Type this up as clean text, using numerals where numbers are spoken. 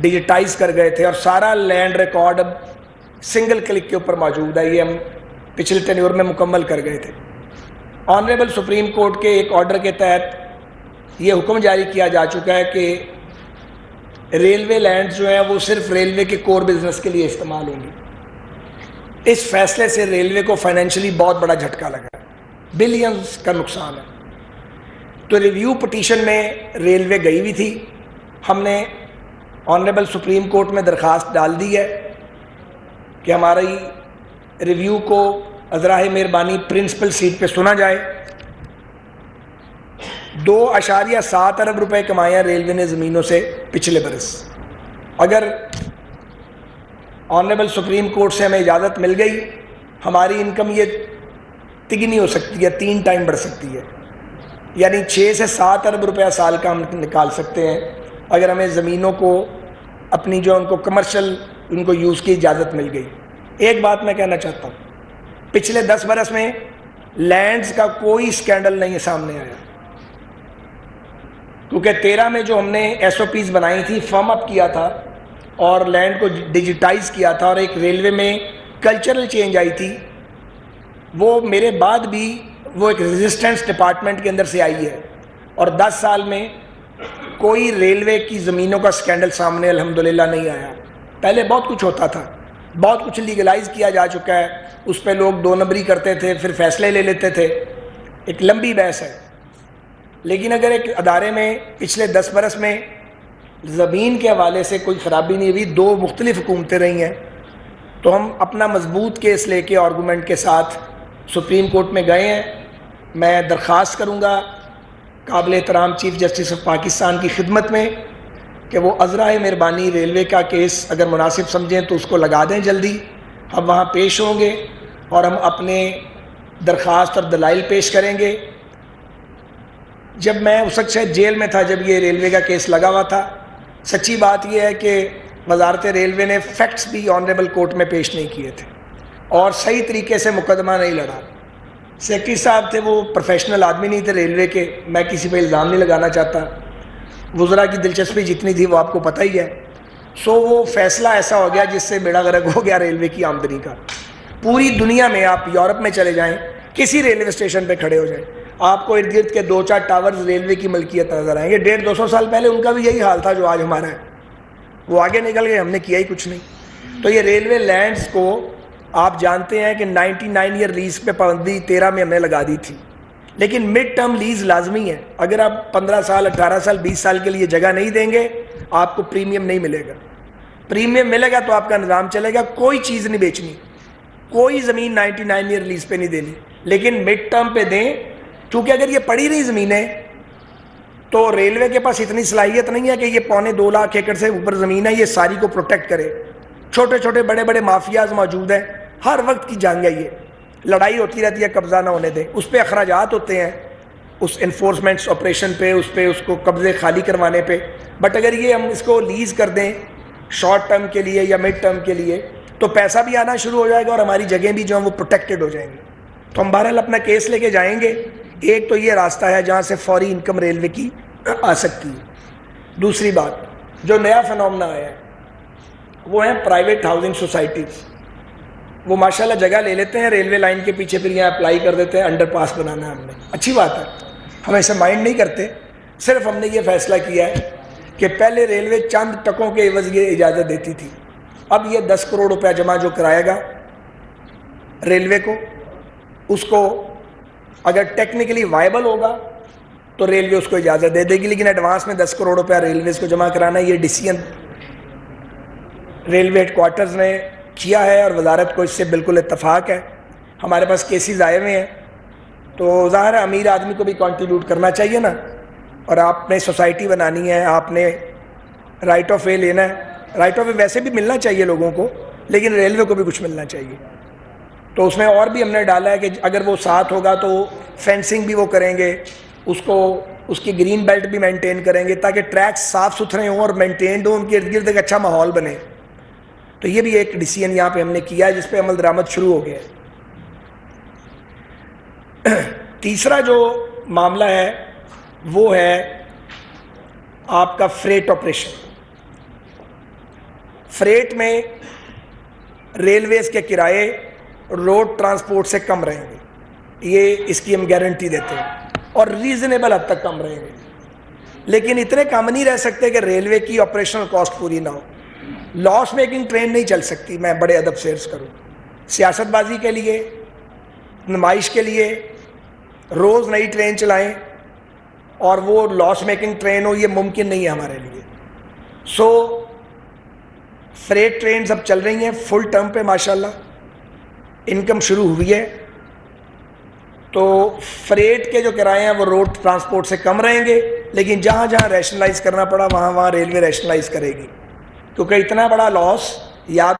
Digitise کر گئے تھے اور سارا لینڈ ریکارڈ اب سنگل کلک کے اوپر موجود ہے. یہ ہم پچھلے ٹینیور میں مکمل کر گئے تھے. آنریبل سپریم کورٹ کے ایک آرڈر کے تحت یہ حکم جاری کیا جا چکا ہے کہ ریلوے لینڈز جو ہیں وہ صرف ریلوے کے کور بزنس کے لیے استعمال ہوں گی. اس فیصلے سے ریلوے کو فائنینشلی بہت بڑا جھٹکا لگا ہے, بلینز کا نقصان ہے. تو ریویو پٹیشن میں ریلوے گئی ہوئی تھی. ہم نے آنریبل سپریم کورٹ میں درخواست ڈال دی ہے کہ ہماری ریویو کو ازراہ مہربانی پرنسپل سیٹ پہ سنا جائے. 2.7 ارب روپے کمایا ریلوے نے زمینوں سے پچھلے برس. اگر آنریبل سپریم کورٹ سے ہمیں اجازت مل گئی, ہماری انکم یہ تگنی ہو سکتی ہے, 3 ٹائم بڑھ سکتی ہے. یعنی 6 سے 7 ارب روپیہ سال کا ہم نکال سکتے ہیں اگر ہمیں زمینوں کو اپنی جو ان کو کمرشل ان کو یوز کی اجازت مل گئی. ایک بات میں کہنا چاہتا ہوں, پچھلے 10 برس میں لینڈز کا کوئی سکینڈل نہیں سامنے آیا, کیونکہ 13 میں جو ہم نے ایس او پیز بنائی تھی, فرم اپ کیا تھا اور لینڈ کو ڈیجیٹائز کیا تھا, اور ایک ریلوے میں کلچرل چینج آئی تھی, وہ میرے بعد بھی وہ ایک ریزسٹنس ڈپارٹمنٹ کے اندر سے آئی ہے. اور 10 سال میں کوئی ریلوے کی زمینوں کا سکینڈل سامنے الحمدللہ نہیں آیا. پہلے بہت کچھ ہوتا تھا, بہت کچھ لیگلائز کیا جا چکا ہے, اس پہ لوگ 2 نمبری کرتے تھے, پھر فیصلے لے لیتے تھے, ایک لمبی بحث ہے. لیکن اگر ایک ادارے میں پچھلے 10 برس میں زمین کے حوالے سے کوئی خرابی نہیں ہوئی, 2 مختلف حکومتیں رہی ہیں, تو ہم اپنا مضبوط کیس لے کے آرگومنٹ کے ساتھ سپریم کورٹ میں گئے ہیں. میں درخواست کروں گا قابل احترام چیف جسٹس آف پاکستان کی خدمت میں کہ وہ ازراہ مہربانی ریلوے کا کیس اگر مناسب سمجھیں تو اس کو لگا دیں جلدی. ہم وہاں پیش ہوں گے اور ہم اپنے درخواست اور دلائل پیش کریں گے. جب میں اس وقت شاید جیل میں تھا جب یہ ریلوے کا کیس لگا ہوا تھا. سچی بات یہ ہے کہ وزارت ریلوے نے فیکٹس بھی آنریبل کورٹ میں پیش نہیں کیے تھے اور صحیح طریقے سے مقدمہ نہیں لڑا. سیکرٹری صاحب تھے, وہ پروفیشنل آدمی نہیں تھے ریلوے کے, میں کسی پہ الزام نہیں لگانا چاہتا. وزراء کی دلچسپی جتنی تھی وہ آپ کو پتہ ہی ہے. سو وہ فیصلہ ایسا ہو گیا جس سے بیڑا غرق ہو گیا ریلوے کی آمدنی کا. پوری دنیا میں آپ یورپ میں چلے جائیں, کسی ریلوے اسٹیشن پہ کھڑے ہو جائیں, آپ کو ارد گرد کے 2-4 ٹاورز ریلوے کی ملکیت نظر آئیں گے. 150-200 سال پہلے ان کا بھی یہی حال تھا جو آج ہمارا ہے. وہ آگے نکل گئے, ہم نے کیا ہی کچھ نہیں. تو یہ ریلوے لینڈز کو آپ جانتے ہیں کہ 99 ایئر لیز پہ پابندی 13 میں ہم نے لگا دی تھی, لیکن مڈ ٹرم لیز لازمی ہے. اگر آپ 15 سال 18 سال 20 سال کے لیے جگہ نہیں دیں گے آپ کو پریمیم نہیں ملے گا. پریمیم ملے گا تو آپ کا نظام چلے گا. کوئی چیز نہیں بیچنی, کوئی زمین 99 ایئر لیز پہ نہیں دینی, لیکن مڈ ٹرم پہ دیں, کیونکہ اگر یہ پڑی رہی زمینیں تو ریلوے کے پاس اتنی صلاحیت نہیں ہے کہ یہ 2.25 لاکھ ایکڑ سے اوپر زمین ہے یہ ساری کو پروٹیکٹ کرے. چھوٹے چھوٹے بڑے بڑے مافیاز موجود ہیں, ہر وقت کی جنگ ہے, یہ لڑائی ہوتی رہتی ہے, قبضہ نہ ہونے دیں. اس پہ اخراجات ہوتے ہیں, اس انفورسمنٹس آپریشن پہ, اس کو قبضے خالی کروانے پہ. بٹ اگر یہ ہم اس کو لیز کر دیں شارٹ ٹرم کے لیے یا مڈ ٹرم کے لیے تو پیسہ بھی آنا شروع ہو جائے گا اور ہماری جگہیں بھی جو ہیں وہ پروٹیکٹڈ ہو جائیں گی. تو ہم بہرحال اپنا کیس لے کے جائیں گے. ایک تو یہ راستہ ہے جہاں سے فوری انکم ریلوے کی آ سکتی ہے. دوسری بات جو نیا فنومنا آیا ہے وہ ہیں پرائیویٹ ہاؤسنگ سوسائٹیز. وہ ماشاءاللہ جگہ لے لیتے ہیں ریلوے لائن کے پیچھے, پھر یہاں اپلائی کر دیتے ہیں, انڈر پاس بنانا ہے ہم نے, اچھی بات ہے, ہم ایسے مائنڈ نہیں کرتے. صرف ہم نے یہ فیصلہ کیا ہے کہ پہلے ریلوے چند ٹکوں کے عوض یہ اجازت دیتی تھی, اب یہ 10 کروڑ روپیہ جمع جو کرائے گا ریلوے کو, اس کو اگر ٹیکنیکلی وائبل ہوگا تو ریلوے اس کو اجازت دے دے گی, لیکن ایڈوانس میں 10 کروڑ روپیہ ریلویز کو جمع کرانا ہے. یہ ڈیسیژن ریلوے ہیڈ کوارٹرز نے کیا ہے اور وزارت کو اس سے بالکل اتفاق ہے. ہمارے پاس کیسز آئے ہوئے ہیں, تو ظاہر ہے امیر آدمی کو بھی کنٹریبیوٹ کرنا چاہیے نا, اور آپ نے سوسائٹی بنانی ہے, آپ نے رائٹ آف وے لینا ہے. رائٹ آف وے ویسے بھی ملنا چاہیے لوگوں کو, لیکن ریلوے کو بھی کچھ ملنا چاہیے. تو اس میں اور بھی ہم نے ڈالا ہے کہ اگر وہ ساتھ ہوگا تو فینسنگ بھی وہ کریں گے, اس کی گرین بیلٹ بھی مینٹین کریں گے تاکہ ٹریکس صاف ستھرے ہوں اور مینٹینڈ ہوں, ان کے ارد گرد ایک اچھا ماحول بنے. تو یہ بھی ایک ڈیسیژن یہاں پہ ہم نے کیا ہے جس پہ عمل درآمد شروع ہو گیا ہے. تیسرا جو معاملہ ہے وہ ہے آپ کا فریٹ آپریشن. فریٹ میں ریلویز کے کرائے روڈ ٹرانسپورٹ سے کم رہیں گے, یہ اس کی ہم گارنٹی دیتے ہیں, اور ریزنیبل حد تک کم رہیں گے. لیکن اتنے کم نہیں رہ سکتے کہ ریلوے کی آپریشنل کاسٹ پوری نہ ہو. لاس میکنگ ٹرین نہیں چل سکتی, میں بڑے ادب سے عرض کروں. سیاست بازی کے لیے, نمائش کے لیے روز نئی ٹرین چلائیں اور وہ لاس میکنگ ٹرین ہو, یہ ممکن نہیں ہے ہمارے لیے. سو فریٹ ٹرینز اب چل رہی ہیں فل ٹرم پہ ماشاءاللہ, انکم شروع ہوئی ہے. تو فریٹ کے جو کرائے ہیں وہ روڈ ٹرانسپورٹ سے کم رہیں گے, لیکن جہاں جہاں ریشنلائز کرنا پڑا وہاں ریلوے ریشنلائز کرے گی, کیونکہ اتنا بڑا لاس یا